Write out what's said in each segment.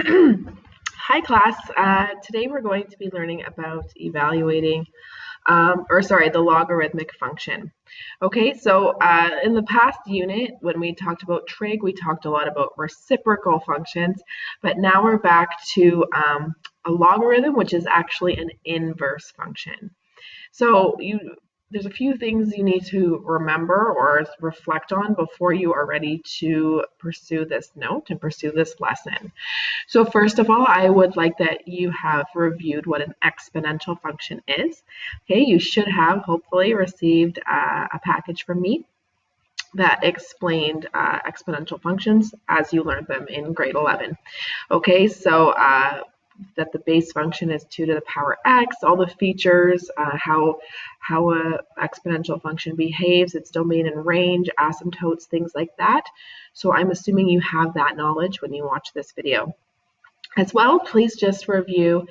Hi class, today we're going to be learning about evaluating, the logarithmic function. Okay, so in the past unit, when we talked about trig, we talked a lot about reciprocal functions, but now we're back to a logarithm, which is actually an inverse function. So there's a few things you need to remember or reflect on before you are ready to pursue this note and pursue this lesson. So first of all, I would like that you have reviewed what an exponential function is. Okay, you should have hopefully received a package from me that explained exponential functions as you learned them in grade 11. Okay, so that the base function is 2 to the power x, all the features, how an exponential function behaves, its domain and range, asymptotes, things like that. So I'm assuming you have that knowledge when you watch this video. As well, please just review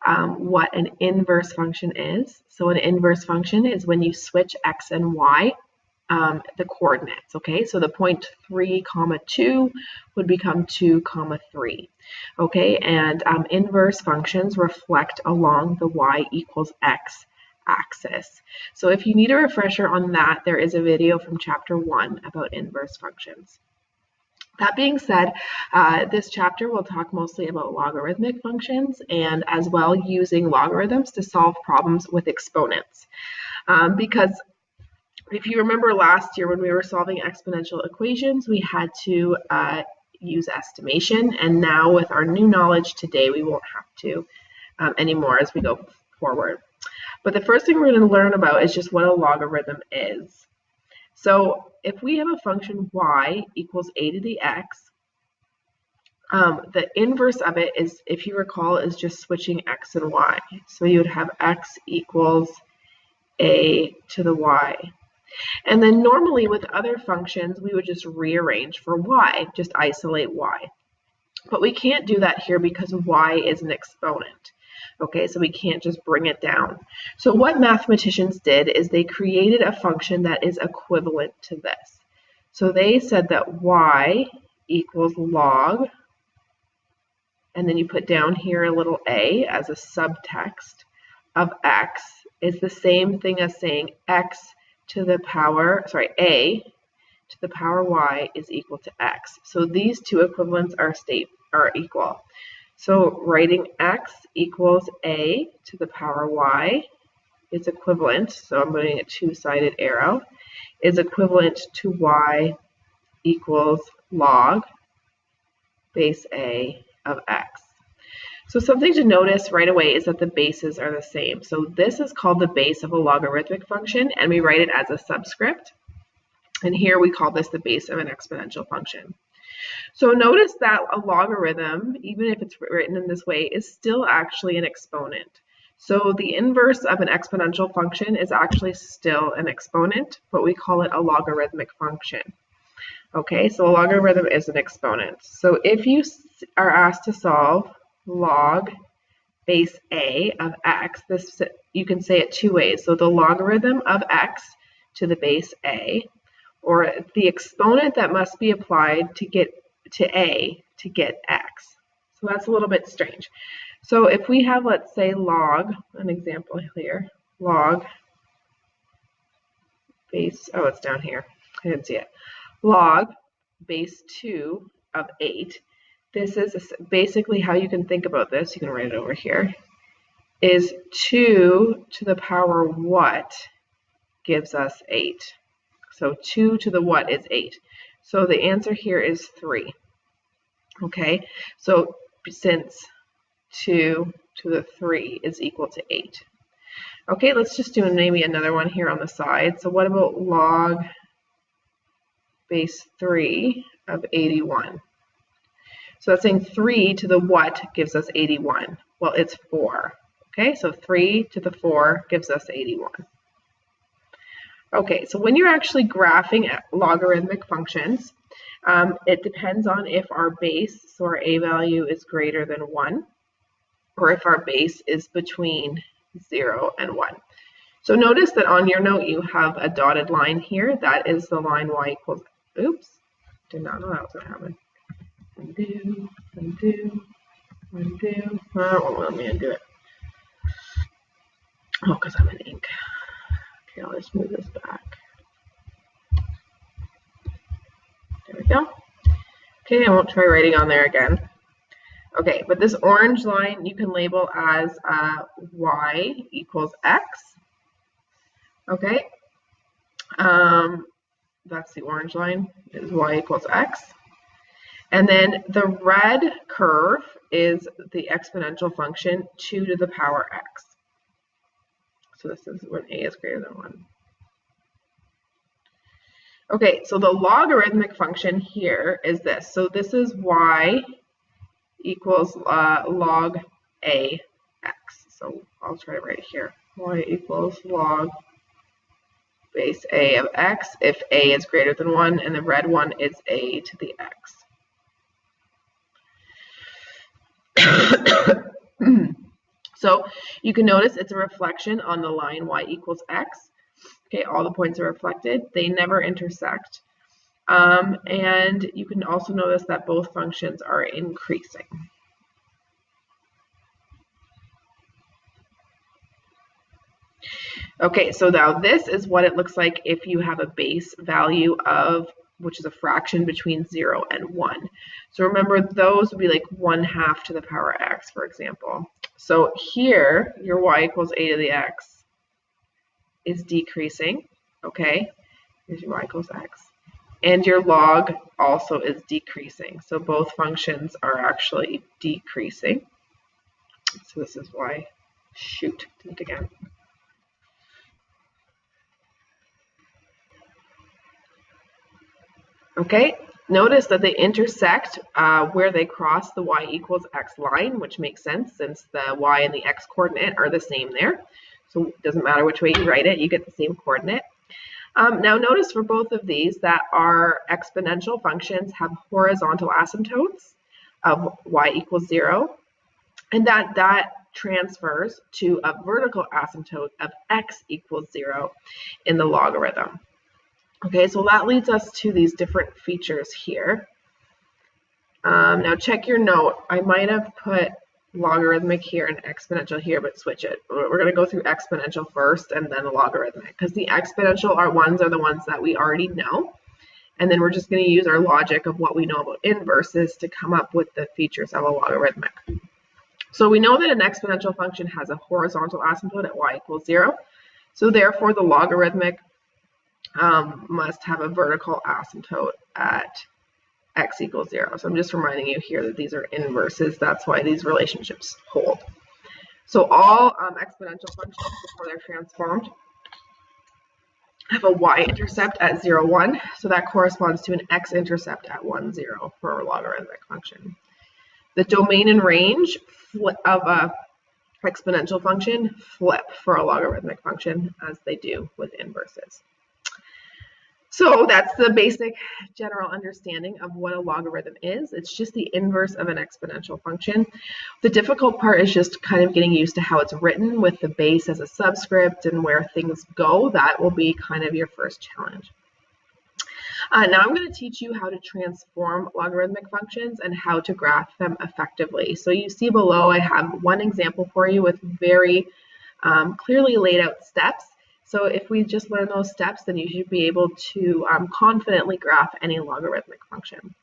what an inverse function is. So an inverse function is when you switch x and y, the coordinates, okay? So the point 3, 2 would become 2, 3, okay? And inverse functions reflect along the y equals x axis. So if you need a refresher on that, there is a video from chapter 1 about inverse functions. That being said, this chapter will talk mostly about logarithmic functions and as well using logarithms to solve problems with exponents. Because if you remember last year when we were solving exponential equations, we had to use estimation, and now with our new knowledge today, we won't have to anymore as we go forward. But the first thing we're going to learn about is just what a logarithm is. So if we have a function y equals a to the x, the inverse of it is, if you recall, is just switching x and y. So you would have x equals a to the y. And then normally with other functions, we would just rearrange for y, just isolate y. But we can't do that here because y is an exponent. Okay, so we can't just bring it down. So what mathematicians did is they created a function that is equivalent to this. So they said that y equals log, and then you put down here a little a as a subtext of x is the same thing as saying x to the power, a to the power y is equal to x. So these two equivalents are equal. So writing x equals a to the power y is equivalent, so I'm putting a two-sided arrow, is equivalent to y equals log base a of x. So something to notice right away is that the bases are the same. So this is called the base of a logarithmic function, and we write it as a subscript. And here we call this the base of an exponential function. So notice that a logarithm, even if it's written in this way, is still actually an exponent. So the inverse of an exponential function is actually still an exponent, but we call it a logarithmic function. Okay, so a logarithm is an exponent. So if you are asked to solve log base a of x, you can say it two ways. So the logarithm of x to the base a, or the exponent that must be applied to get to a to get x. So that's a little bit strange. So if we have, let's say, log, an example here, log base, oh, it's down here, I didn't see it, log base 2 of 8, this is basically how you can think about this, you can write it over here, is 2 to the power what gives us 8. So 2 to the what is 8. So the answer here is 3. Okay, so since 2 to the 3 is equal to 8. Okay, let's just do maybe another one here on the side. So what about log base 3 of 81? So that's saying 3 to the what gives us 81? Well, it's 4. Okay, so 3 to the 4 gives us 81. Okay, so when you're actually graphing logarithmic functions, it depends on if our base, so our a value is greater than 1, or if our base is between 0 and 1. So notice that on your note you have a dotted line here. That is the line y equals, oops, did not know that was going to happen. Undo, undo. do. Won't let me undo it. Oh, because I'm in ink. Okay, I'll just move this back. There we go. Okay, I won't try writing on there again. Okay, but this orange line you can label as y equals x. Okay, that's the orange line, is y equals x. And then the red curve is the exponential function 2 to the power x. So this is when a is greater than 1. Okay, so the logarithmic function here is this. So this is y equals log a x. So I'll try to write it here. Y equals log base a of x if a is greater than 1, and the red one is a to the x. So you can notice it's a reflection on the line y equals x. Okay, all the points are reflected. They never intersect. And you can also notice that both functions are increasing. Okay, so now this is what it looks like if you have a base value of, which is a fraction between 0 and 1. So remember, those would be like 1/2 to the power x, for example. So here, your y equals a to the x is decreasing, okay? Here's your y equals x. And your log also is decreasing. So both functions are actually decreasing. So this is why, shoot, do it again. Okay, notice that they intersect where they cross the y equals x line, which makes sense since the y and the x coordinate are the same there. So it doesn't matter which way you write it, you get the same coordinate. Now notice for both of these that our exponential functions have horizontal asymptotes of y equals 0, and that transfers to a vertical asymptote of x equals 0 in the logarithm. Okay, so that leads us to these different features here. Now check your note. I might have put logarithmic here and exponential here, but switch it. We're going to go through exponential first and then logarithmic, because the exponential ones are the ones that we already know. And then we're just going to use our logic of what we know about inverses to come up with the features of a logarithmic. So we know that an exponential function has a horizontal asymptote at y equals 0. So therefore the logarithmic must have a vertical asymptote at x equals 0. So I'm just reminding you here that these are inverses. That's why these relationships hold. So all exponential functions, before they're transformed, have a y-intercept at 0, 1. So that corresponds to an x-intercept at 1, 0 for a logarithmic function. The domain and range of a exponential function flip for a logarithmic function, as they do with inverses. So that's the basic general understanding of what a logarithm is. It's just the inverse of an exponential function. The difficult part is just kind of getting used to how it's written with the base as a subscript and where things go. That will be kind of your first challenge. Now I'm going to teach you how to transform logarithmic functions and how to graph them effectively. So you see below I have one example for you with very clearly laid out steps. So if we just learn those steps, then you should be able to confidently graph any logarithmic function.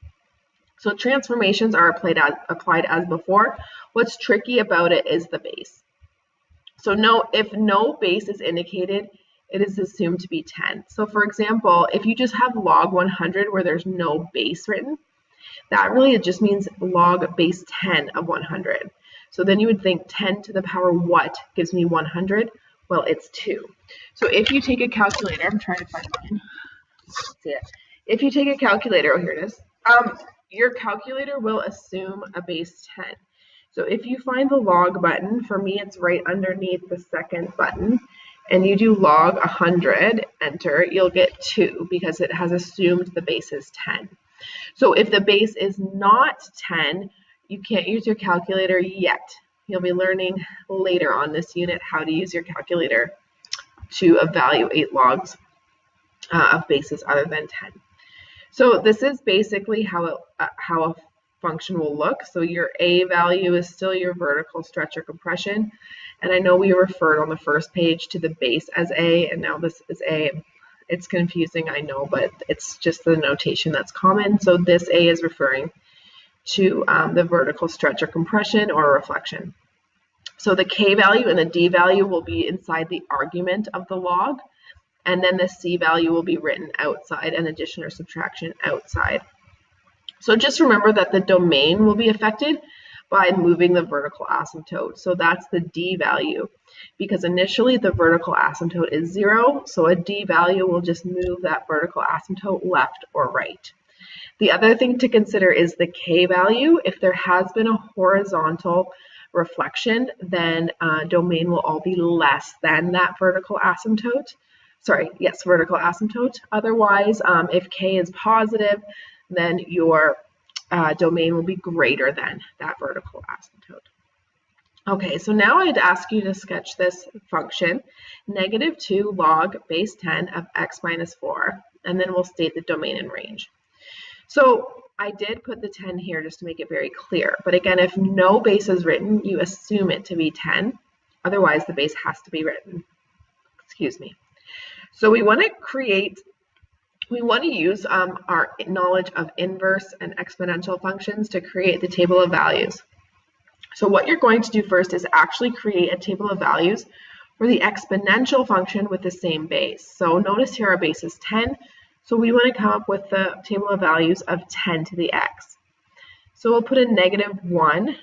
So transformations are applied as before. What's tricky about it is the base. So if no base is indicated, it is assumed to be 10. So for example, if you just have log 100 where there's no base written, that really just means log base 10 of 100. So then you would think 10 to the power what gives me 100? Well, it's 2. So if you take a calculator, I'm trying to find mine. See it. If you take a calculator, oh, here it is. Your calculator will assume a base 10. So if you find the log button, for me it's right underneath the second button, and you do log 100, enter, you'll get 2 because it has assumed the base is 10. So if the base is not 10, you can't use your calculator yet. You'll be learning later on this unit how to use your calculator to evaluate logs of bases other than 10. So this is basically how a function will look. So your A value is still your vertical stretch or compression. And I know we referred on the first page to the base as A, and now this is A. It's confusing, I know, but it's just the notation that's common. So this A is referring to the vertical stretch or compression or reflection. So the K value and the D value will be inside the argument of the log, and then the C value will be written outside, and addition or subtraction outside. So just remember that the domain will be affected by moving the vertical asymptote. So that's the D value, because initially the vertical asymptote is 0, so a D value will just move that vertical asymptote left or right. The other thing to consider is the K value. If there has been a horizontal reflection, then domain will all be less than that vertical asymptote. Sorry, yes, vertical asymptote. Otherwise, if K is positive, then your domain will be greater than that vertical asymptote. Okay, so now I'd ask you to sketch this function, -2 log base 10 of x minus 4, and then we'll state the domain and range. So I did put the 10 here just to make it very clear, but again, if no base is written, you assume it to be 10, otherwise the base has to be written. Excuse me. So we want to use our knowledge of inverse and exponential functions to create the table of values. So what you're going to do first is actually create a table of values for the exponential function with the same base. So notice here our base is 10, so we want to come up with the table of values of 10 to the x. So we'll put a -1,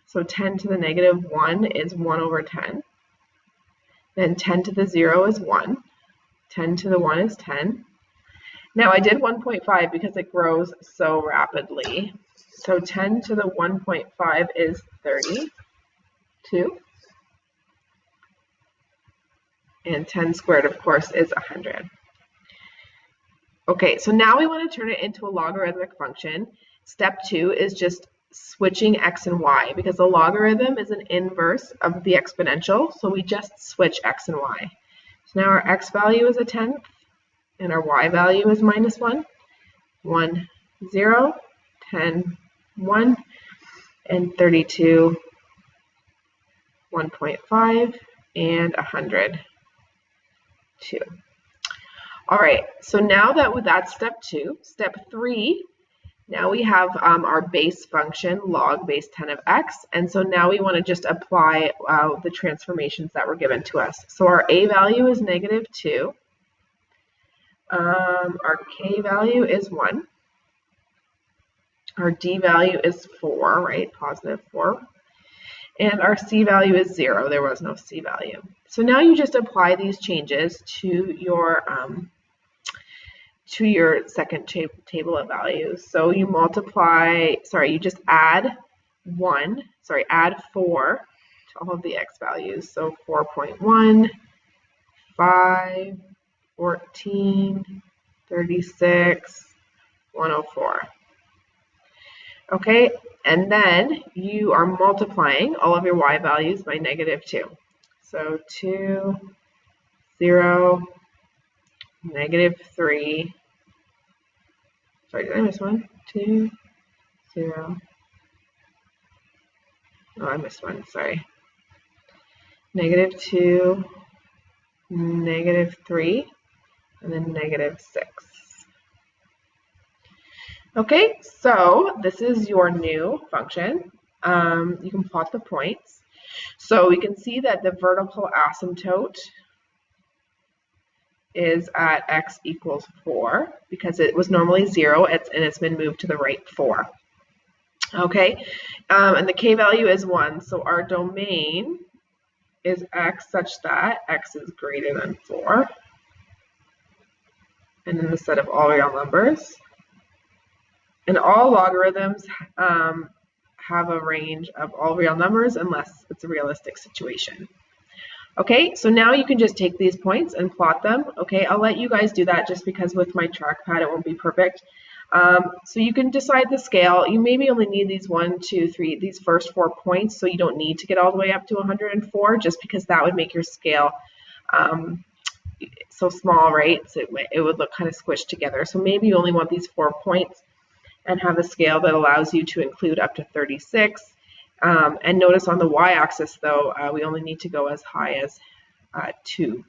so 10 to the -1 is 1 over 10. Then 10 to the 0 is 1. 10 to the 1 is 10. Now I did 1.5 because it grows so rapidly. So 10 to the 1.5 is 32. And 10 squared, of course, is 100. Okay, so now we want to turn it into a logarithmic function. Step 2 is just switching x and y, because the logarithm is an inverse of the exponential, so we just switch x and y. So now our x value is a 10th, and our y value is -1, 1, 0, 10, 1, and 32, 1.5, and 100, 2. All right, so now that's step 2. Step 3, now we have our base function, log base 10 of x, and so now we want to just apply the transformations that were given to us. So our a value is -2. Our k value is 1. Our d value is 4, right? Positive 4. And our c value is 0. There was no c value. So now you just apply these changes to your second table of values. So you you just add 4 to all of the x values. So 4.1, 5, 14, 36, 104. Okay, and then you are multiplying all of your y values by -2. So 2, 0, -3. Sorry, did I miss one? 2, 0. Oh, I missed one, sorry. -2, -3, and then -6. Okay, so this is your new function. You can plot the points. So we can see that the vertical asymptote is at x equals 4 because it was normally 0 and it's been moved to the right 4. Okay, and the k value is 1, so our domain is x such that x is greater than 4. And then the set of all real numbers. And all logarithms have a range of all real numbers unless it's a realistic situation. Okay, so now you can just take these points and plot them. Okay, I'll let you guys do that just because with my trackpad it won't be perfect. So you can decide the scale. You maybe only need these 1, 2, 3, these first 4 points, so you don't need to get all the way up to 104 just because that would make your scale so small, right? So it would look kind of squished together. So maybe you only want these 4 points. and have a scale that allows you to include up to 36. And notice on the y-axis, though, we only need to go as high as 2.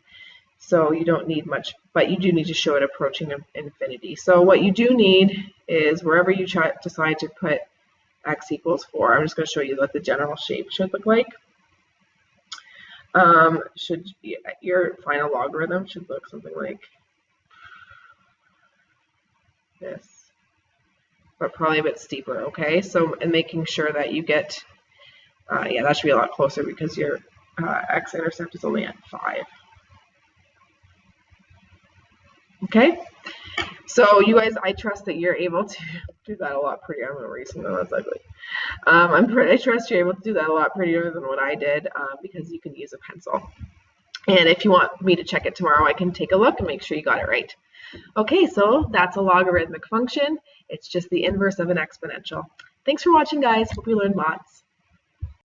So you don't need much, but you do need to show it approaching infinity. So what you do need is wherever you decide to put x equals 4, I'm just going to show you what the general shape should look like. Your final logarithm should look something like this, but probably a bit steeper, okay? So, and making sure that you get, yeah, that should be a lot closer because your x-intercept is only at 5. Okay, so you guys, I trust that you're able to do that a lot prettier. I'm erasing that, that's ugly. I trust you're able to do that a lot prettier than what I did because you can use a pencil. And if you want me to check it tomorrow, I can take a look and make sure you got it right. Okay, so that's a logarithmic function. It's just the inverse of an exponential. Thanks for watching, guys. Hope you learned lots.